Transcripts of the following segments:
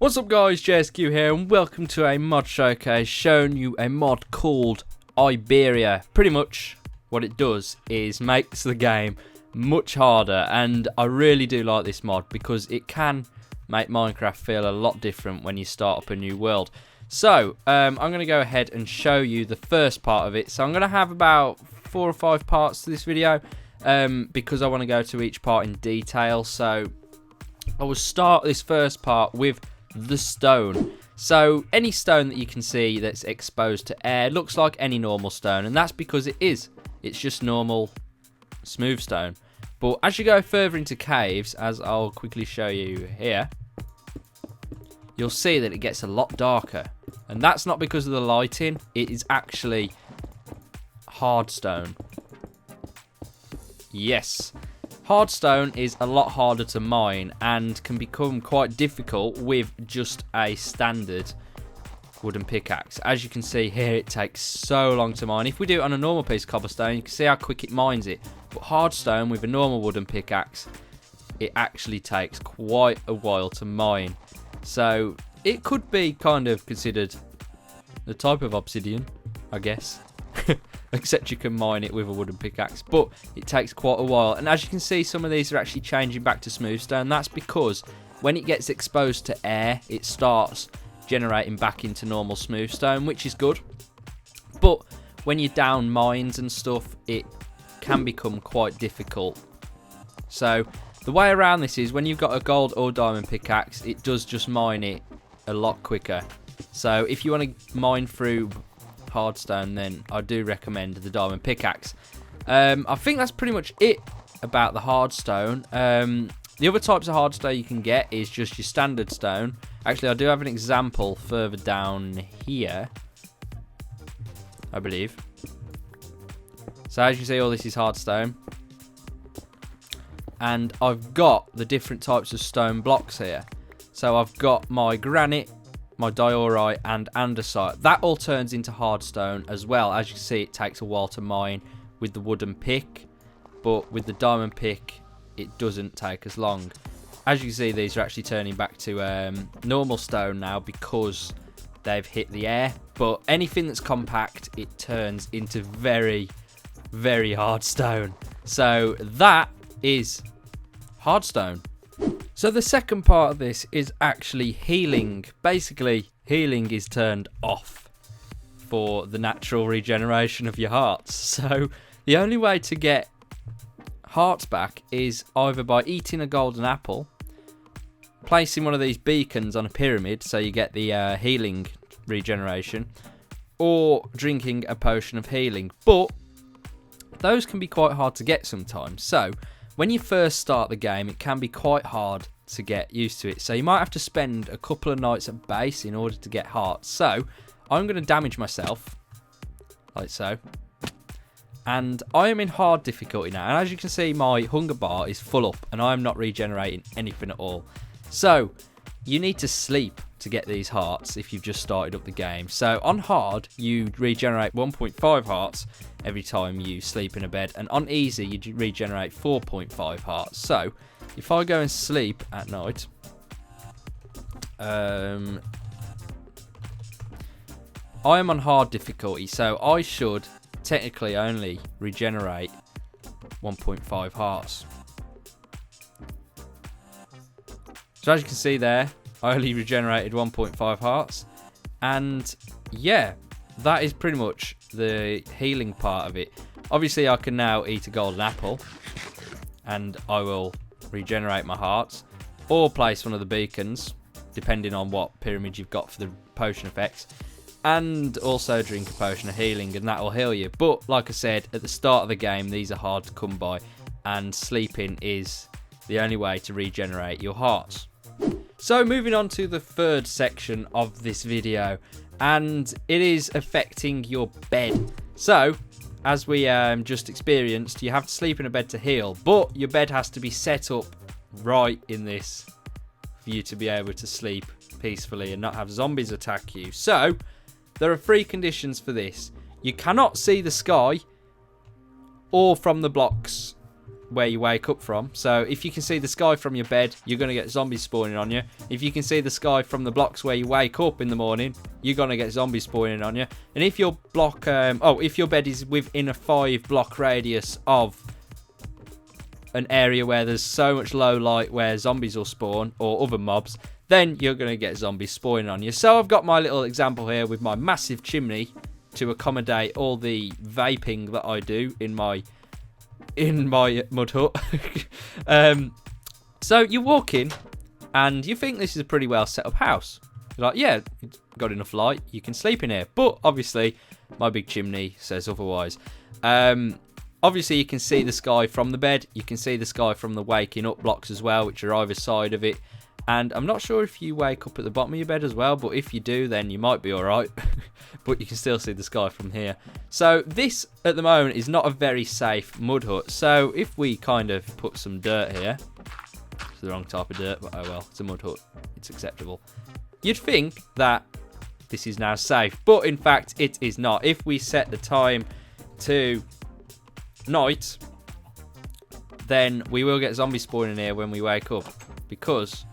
What's up guys, JSQ here and welcome to a mod showcase showing you a mod called Iberia. Pretty much what it does is makes the game much harder, and I really do like this mod because it can make Minecraft feel a lot different when you start up a new world. So I'm going to go ahead and show you the first part of it. So I'm going to have about 4 or 5 parts to this video because I want to go to each part in detail. So I will start this first part with the stone. So any stone that you can see that's exposed to air looks like any normal stone, and that's because it is. It's just normal smooth stone. But as you go further into caves, as I'll quickly show you here, you'll see that it gets a lot darker, and that's not because of the lighting. It is actually hard stone. Yes, hard stone is a lot harder to mine and can become quite difficult with just a standard wooden pickaxe. As you can see here, it takes so long to mine. If we do it on a normal piece of cobblestone, you can see how quick it mines it. But hard stone with a normal wooden pickaxe, it actually takes quite a while to mine. So it could be kind of considered the type of obsidian, I guess. Except you can mine it with a wooden pickaxe, but it takes quite a while. And as you can see, some of these are actually changing back to smooth stone. That's because when it gets exposed to air, it starts generating back into normal smooth stone, which is good. But when you're down mines and stuff, it can become quite difficult. So the way around this is when you've got a gold or diamond pickaxe, it does just mine it a lot quicker. So if you want to mine through hardstone, then I do recommend the diamond pickaxe. I think that's pretty much it about the hardstone. The other types of hardstone you can get is just your standard stone. Actually, I do have an example further down here, I believe. So as you can see, all this is hardstone, and I've got the different types of stone blocks here. So I've got my granite, my diorite and andesite. That all turns into hardstone as well. As you can see, it takes a while to mine with the wooden pick, but with the diamond pick it doesn't take as long. As you can see, these are actually turning back to normal stone now because they've hit the air. But anything that's compact, it turns into very, very hard stone. So that is hardstone. So the second part of this is actually healing. Basically, healing is turned off for the natural regeneration of your hearts. So the only way to get hearts back is either by eating a golden apple, placing one of these beacons on a pyramid so you get the healing regeneration, or drinking a potion of healing. But those can be quite hard to get sometimes. So when you first start the game, it can be quite hard to get used to it. So you might have to spend a couple of nights at base in order to get hearts. So I'm going to damage myself, like so. And I am in hard difficulty now. And as you can see, my hunger bar is full up and I'm not regenerating anything at all. So you need to sleep to get these hearts if you've just started up the game. So on hard, you regenerate 1.5 hearts every time you sleep in a bed, and on easy you regenerate 4.5 hearts. So if I go and sleep at night, I am on hard difficulty, so I should technically only regenerate 1.5 hearts. So as you can see there, I only regenerated 1.5 hearts, and yeah, that is pretty much the healing part of it. Obviously I can now eat a golden apple and I will regenerate my hearts, or place one of the beacons depending on what pyramid you've got for the potion effects, and also drink a potion of healing and that will heal you. But like I said at the start of the game, these are hard to come by, and sleeping is the only way to regenerate your hearts. So moving on to the third section of this video, and it is affecting your bed. So as we just experienced, you have to sleep in a bed to heal, but your bed has to be set up right in this for you to be able to sleep peacefully and not have zombies attack you. So there are 3 conditions for this. You cannot see the sky or from the blocks where you wake up from. So if you can see the sky from your bed, you're going to get zombies spawning on you. If you can see the sky from the blocks where you wake up in the morning, you're going to get zombies spawning on you. And if your block, if your bed is within a 5-block radius of an area where there's so much low light where zombies will spawn or other mobs, then you're going to get zombies spawning on you. So I've got my little example here with my massive chimney to accommodate all the vaping that I do in my mud hut. So you walk in and you think this is a pretty well set up house. You're like, yeah, it's got enough light, you can sleep in here. But obviously my big chimney says otherwise. Obviously you can see the sky from the bed, you can see the sky from the waking up blocks as well, which are either side of it. And I'm not sure if you wake up at the bottom of your bed as well, but if you do, then you might be alright. But you can still see the sky from here. So this, at the moment, is not a very safe mud hut. So if we kind of put some dirt here, it's the wrong type of dirt, but oh well, it's a mud hut. It's acceptable. You'd think that this is now safe, but in fact, it is not. If we set the time to night, then we will get zombies spawning here when we wake up, because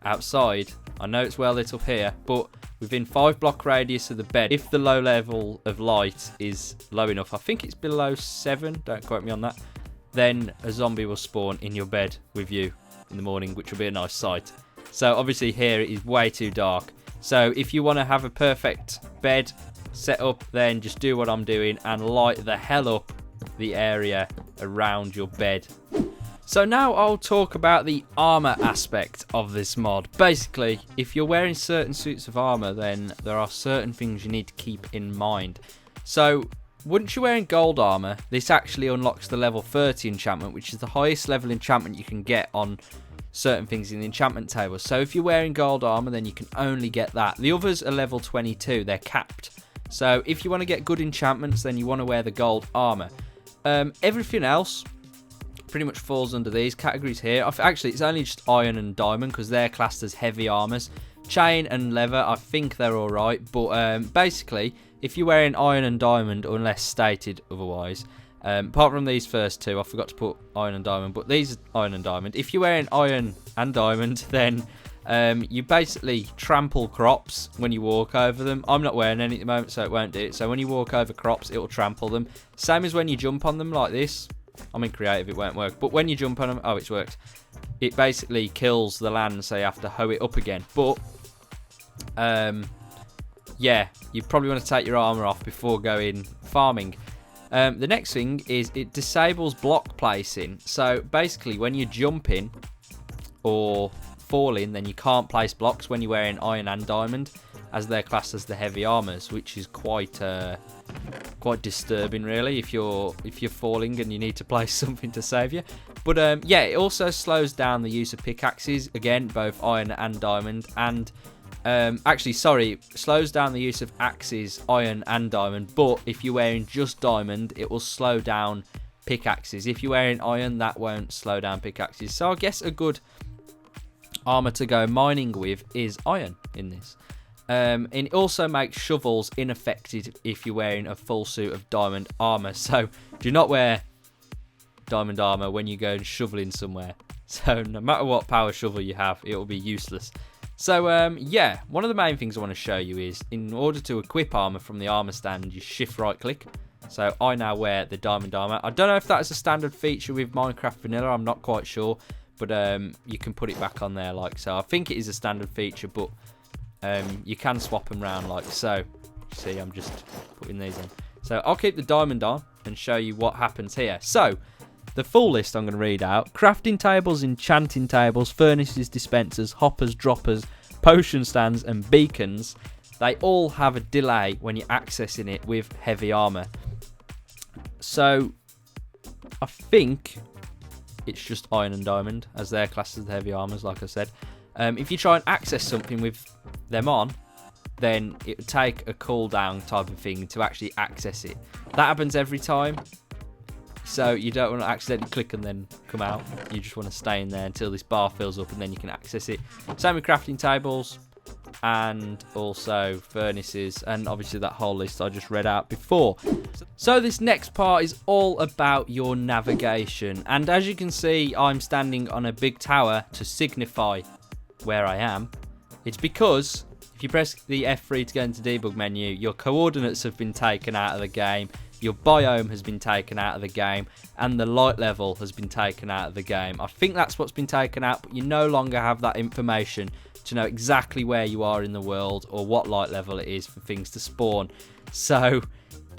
outside, I know it's well lit up here, but within 5-block radius of the bed, if the low level of light is low enough, I think it's below 7, don't quote me on that, then a zombie will spawn in your bed with you in the morning, which will be a nice sight. So obviously here it is way too dark. So if you want to have a perfect bed set up, then just do what I'm doing and light the hell up the area around your bed. So now I'll talk about the armor aspect of this mod. Basically, if you're wearing certain suits of armor, then there are certain things you need to keep in mind. So once you're wearing gold armor, this actually unlocks the level 30 enchantment, which is the highest level enchantment you can get on certain things in the enchantment table. So if you're wearing gold armor, then you can only get that. The others are level 22, they're capped. So if you want to get good enchantments, then you want to wear the gold armor. Everything else pretty much falls under these categories here. Actually, it's only just iron and diamond because they're classed as heavy armors. Chain and leather, I think they're alright, but basically, if you're wearing iron and diamond, unless stated otherwise, apart from these first two, I forgot to put iron and diamond, but these are iron and diamond. If you're wearing iron and diamond, then you basically trample crops when you walk over them. I'm not wearing any at the moment, so it won't do it. So when you walk over crops, it will trample them. Same as when you jump on them like this. I'm in creative, it won't work. But when you jump on them, oh, it's worked. It basically kills the land, so you have to hoe it up again. But, yeah, you probably want to take your armor off before going farming. The next thing is it disables block placing. So basically, when you're jumping or falling, then you can't place blocks when you're wearing iron and diamond, as they're classed as the heavy armors, which is quite disturbing, really, if you're falling and you need to place something to save you. But yeah, it also slows down the use of pickaxes, again, both iron and diamond, and actually, sorry, slows down the use of axes, iron and diamond. But if you're wearing just diamond, it will slow down pickaxes. If you're wearing iron, that won't slow down pickaxes. So I guess a good armor to go mining with is iron in this. And it also makes shovels ineffective if you're wearing a full suit of diamond armor. So do not wear diamond armor when you go shoveling somewhere. So no matter what power shovel you have, it will be useless. So yeah, one of the main things I want to show you is, in order to equip armor from the armor stand, you shift right click. So I now wear the diamond armor. I don't know if that is a standard feature with Minecraft Vanilla, I'm not quite sure. But you can put it back on there like so. I think it is a standard feature, but you can swap them around like so. See, I'm just putting these on. So I'll keep the diamond on and show you what happens here. So the full list I'm going to read out: crafting tables, enchanting tables, furnaces, dispensers, hoppers, droppers, potion stands and beacons. They all have a delay when you're accessing it with heavy armor. So I think it's just iron and diamond, as they're classed as the heavy armors, like I said. If you try and access something with them on, then it would take a cooldown type of thing to actually access it. That happens every time, so you don't want to accidentally click and then come out. You just want to stay in there until this bar fills up and then you can access it. Same with crafting tables. and also furnaces, and obviously that whole list I just read out before. So this next part is all about your navigation, and as you can see, I'm standing on a big tower to signify where I am. It's because if you press the F3 to go into debug menu, your coordinates have been taken out of the game, your biome has been taken out of the game, and the light level has been taken out of the game. I think that's what's been taken out, but you no longer have that information to know exactly where you are in the world or what light level it is for things to spawn. So,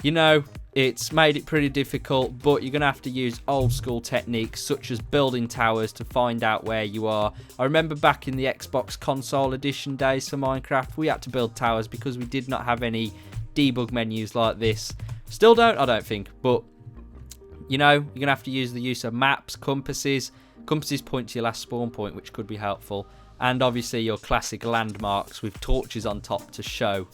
you know, it's made it pretty difficult, but you're going to have to use old school techniques such as building towers to find out where you are. I remember back in the Xbox console edition days for Minecraft, we had to build towers because we did not have any debug menus like this. Still don't, I don't think, but you know, you're going to have to use the use of maps, compasses. Compasses point to your last spawn point, which could be helpful. And obviously your classic landmarks with torches on top to show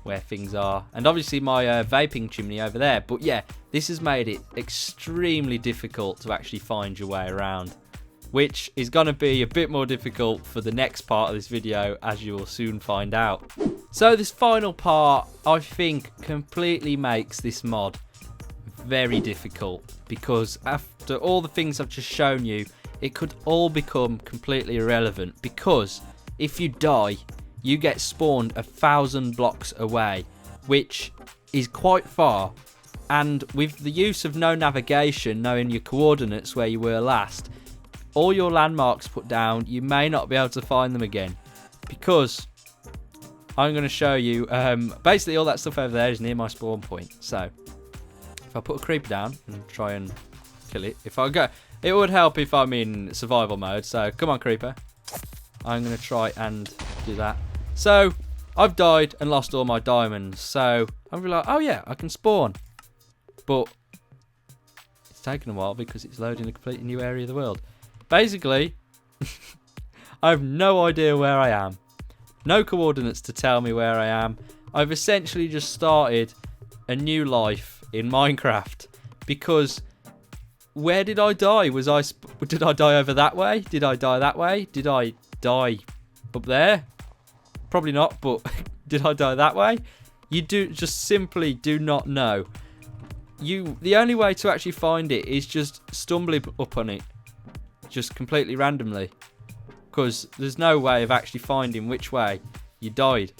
where things are. And obviously my vaping chimney over there. But yeah, this has made it extremely difficult to actually find your way around, which is going to be a bit more difficult for the next part of this video, as you will soon find out. So this final part, I think, completely makes this mod very difficult, because after all the things I've just shown you, it could all become completely irrelevant, because if you die, you get spawned 1,000 blocks away, which is quite far, and with the use of no navigation, knowing your coordinates where you were last, all your landmarks put down, you may not be able to find them again, because I'm going to show you, basically all that stuff over there is near my spawn point. So if I put a creeper down and try and kill it, if I go, it would help if I'm in survival mode. So come on, creeper, I'm going to try and do that. So I've died and lost all my diamonds, so I'm like, oh yeah, I can spawn, but it's taken a while because it's loading a completely new area of the world. Basically, I have no idea where I am. No coordinates to tell me where I am. I've essentially just started a new life in Minecraft, because where did I die? Did I die over that way? Did I die that way? Did I die up there? Probably not, but did I die that way? You just simply do not know. The only way to actually find it is just stumbling up on it, just completely randomly, because there's no way of actually finding which way you died,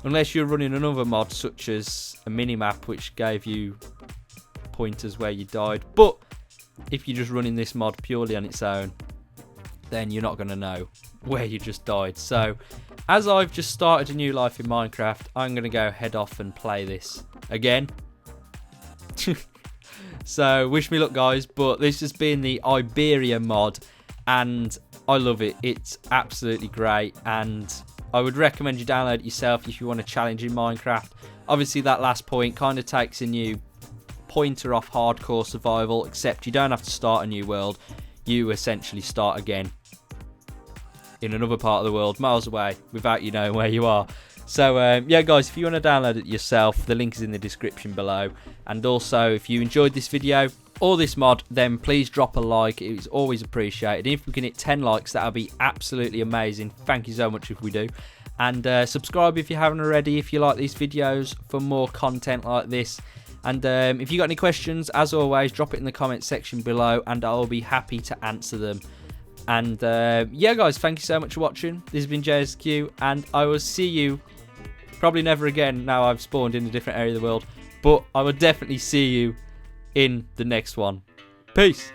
unless you're running another mod such as a minimap which gave you pointers where you died. But if you're just running this mod purely on its own, then you're not going to know where you just died. So as I've just started a new life in Minecraft, I'm going to go head off and play this again. So wish me luck, guys, but this has been the Iberia mod, and I love it. It's absolutely great, and I would recommend you download it yourself if you want a challenge in Minecraft. Obviously that last point kind of takes a new pointer off hardcore survival, except you don't have to start a new world. You essentially start again in another part of the world, miles away, without you knowing where you are. So yeah guys, if you want to download it yourself, the link is in the description below. And also, if you enjoyed this video or this mod, then please drop a like. It is always appreciated. If we can hit 10 likes, that would be absolutely amazing. Thank you so much if we do. And subscribe if you haven't already, if you like these videos, for more content like this. And if you got any questions, as always, drop it in the comments section below, and I'll be happy to answer them. And yeah guys, thank you so much for watching. This has been JSQ, and I will see you probably never again now I've spawned in a different area of the world, but I will definitely see you in the next one. Peace.